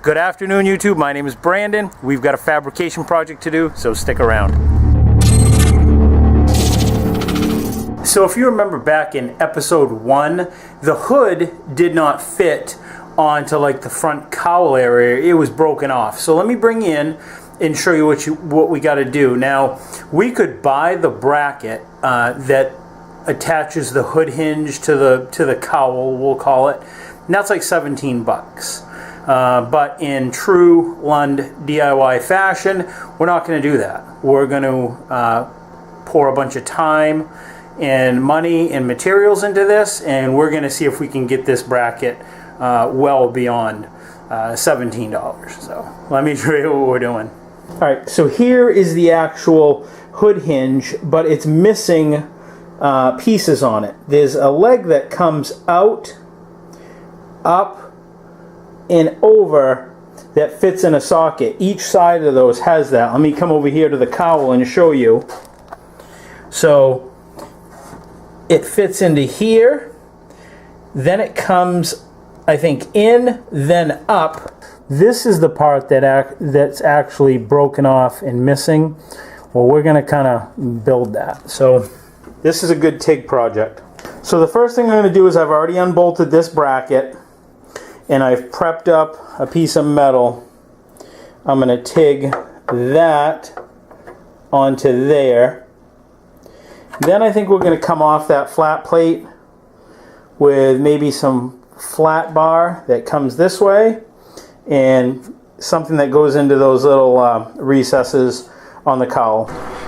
Good afternoon, YouTube. My name is Brandon. We've got a fabrication project to do, so stick around. So if you remember back in episode 1, the hood did not fit onto like the front cowl area. It was broken off. So let me bring you in and show you what we got to do. Now, we could buy the bracket that attaches the hood hinge to the cowl, we'll call it. And that's like 17 bucks. But in true Lund DIY fashion, we're not going to do that. We're going to pour a bunch of time and money and materials into this, and we're going to see if we can get this bracket well beyond $17. So let me show you what we're doing. Alright, so here is the actual hood hinge, but it's missing pieces on it. There's a leg that comes out, up, and over that fits in a socket. Each side of those has that. Let me come over here to the cowl and show you. So it fits into here, then it comes, I think, in, then up. This is the part that's actually broken off and missing. Well, we're going to kind of build that. So this is a good TIG project. So the first thing I'm going to do is I've already unbolted this bracket, and I've prepped up a piece of metal. I'm going to TIG that onto there. Then I think we're going to come off that flat plate with maybe some flat bar that comes this way and something that goes into those little recesses on the cowl.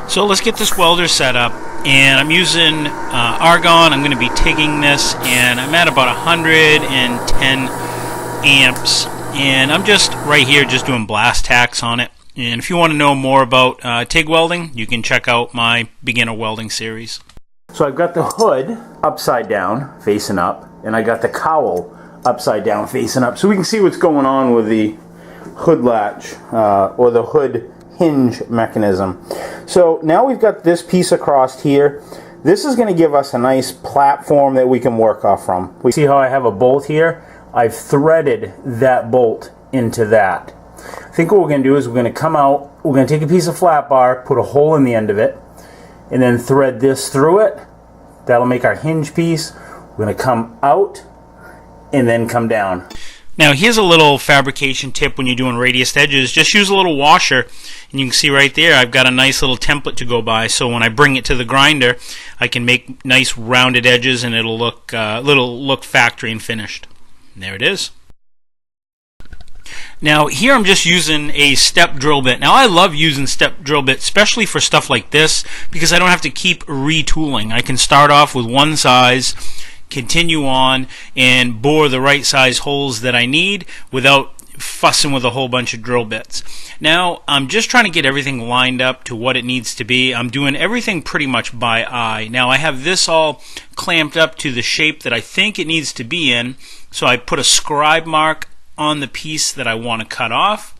So let's get this welder set up, and I'm using argon. I'm going to be TIGging this, and I'm at about 110 amps, and I'm just right here just doing blast tacks on it. And if you want to know more about TIG welding, you can check out my beginner welding series. So I've got the hood upside down facing up, and I got the cowl upside down facing up, so we can see what's going on with the hood latch or the hood hinge mechanism. So now we've got this piece across here. This is going to give us a nice platform that we can work off from. We see how I have a bolt here. I've threaded that bolt into that. I think what we're going to do is we're going to come out, we're going to take a piece of flat bar, put a hole in the end of it, and then thread this through it. That'll make our hinge piece. We're going to come out and then come down. Now here's a little fabrication tip when you're doing radius edges. Just use a little washer, and you can see right there I've got a nice little template to go by, so when I bring it to the grinder I can make nice rounded edges, and it'll look factory and finished. And there it is. Now here I'm just using a step drill bit. Now I love using step drill bit, especially for stuff like this, because I don't have to keep retooling. I can start off with one size, continue on, and bore the right size holes that I need without fussing with a whole bunch of drill bits. Now I'm just trying to get everything lined up to what it needs to be. I'm doing everything pretty much by eye. Now I have this all clamped up to the shape that I think it needs to be in, so I put a scribe mark on the piece that I want to cut off,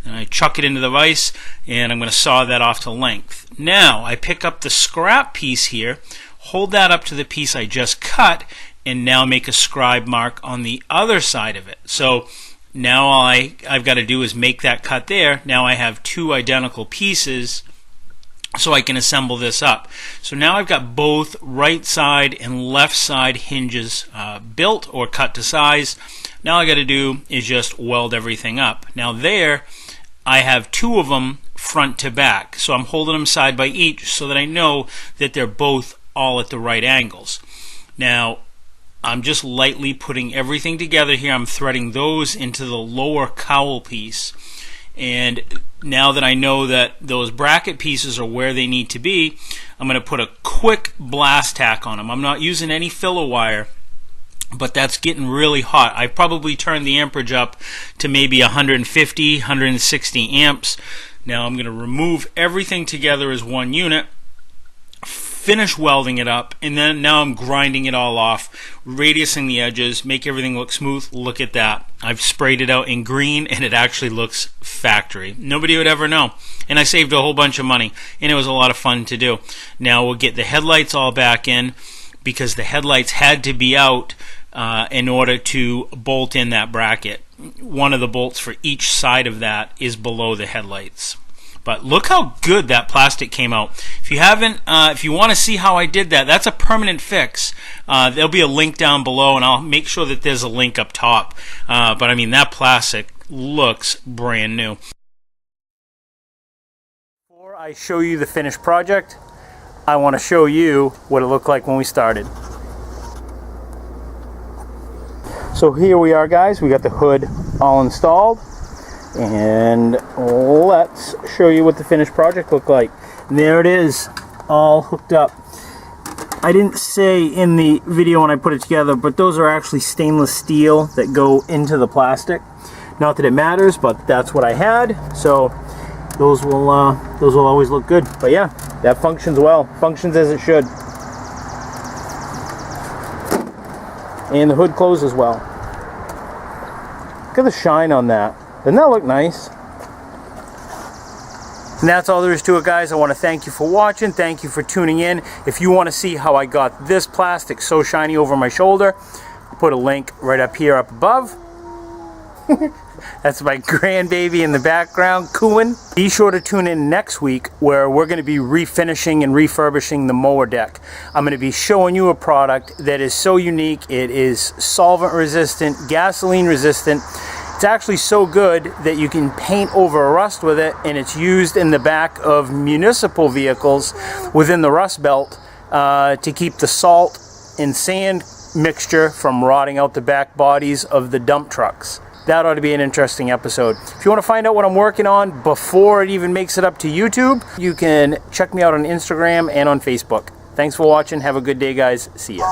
and I chuck it into the vise, and I'm going to saw that off to length. Now I pick up the scrap piece here, hold that up to the piece I just cut, and now make a scribe mark on the other side of it. So now all I've got to do is make that cut there. Now I have two identical pieces, so I can assemble this up. So now I've got both right side and left side hinges built or cut to size. Now all I got to do is just weld everything up. Now there I have two of them front to back, so I'm holding them side by each so that I know that they're both all at the right angles. Now I'm just lightly putting everything together here. I'm threading those into the lower cowl piece, and now that I know that those bracket pieces are where they need to be, I'm going to put a quick blast tack on them. I'm not using any filler wire, but that's getting really hot. I probably turned the amperage up to maybe 150, 160 amps. Now I'm going to remove everything together as one unit, finish welding it up, and then now I'm grinding it all off, radiusing the edges, make everything look smooth. Look at that. I've sprayed it out in green, and it actually looks factory. Nobody would ever know. And I saved a whole bunch of money, and it was a lot of fun to do. Now we'll get the headlights all back in, because the headlights had to be out in order to bolt in that bracket. one of the bolts for each side of that is below the headlights. But look how good that plastic came out. If you haven't, if you want to see how I did that, that's a permanent fix. There'll be a link down below, and I'll make sure that there's a link up top. But I mean, that plastic looks brand new. Before I show you the finished project, I want to show you what it looked like when we started. So here we are, guys. We got the hood all installed. And let's show you what the finished project looked like. And there it is, all hooked up. I didn't say in the video when I put it together, but those are actually stainless steel that go into the plastic. Not that it matters, but that's what I had. So those will always look good. But yeah, that functions well. Functions as it should. And the hood closes well. Look at the shine on that. Doesn't that look nice? And that's all there is to it, guys. I want to thank you for watching. Thank you for tuning in. If you want to see how I got this plastic so shiny over my shoulder, I'll put a link right up here, up above. That's my grandbaby in the background, cooing. Be sure to tune in next week where we're going to be refinishing and refurbishing the mower deck. I'm going to be showing you a product that is so unique. It is solvent resistant, gasoline resistant. It's actually so good that you can paint over rust with it, and it's used in the back of municipal vehicles within the rust belt to keep the salt and sand mixture from rotting out the back bodies of the dump trucks. That ought to be an interesting episode. If you want to find out what I'm working on before it even makes it up to YouTube, you can check me out on Instagram and on Facebook. Thanks for watching. Have a good day, guys. See ya.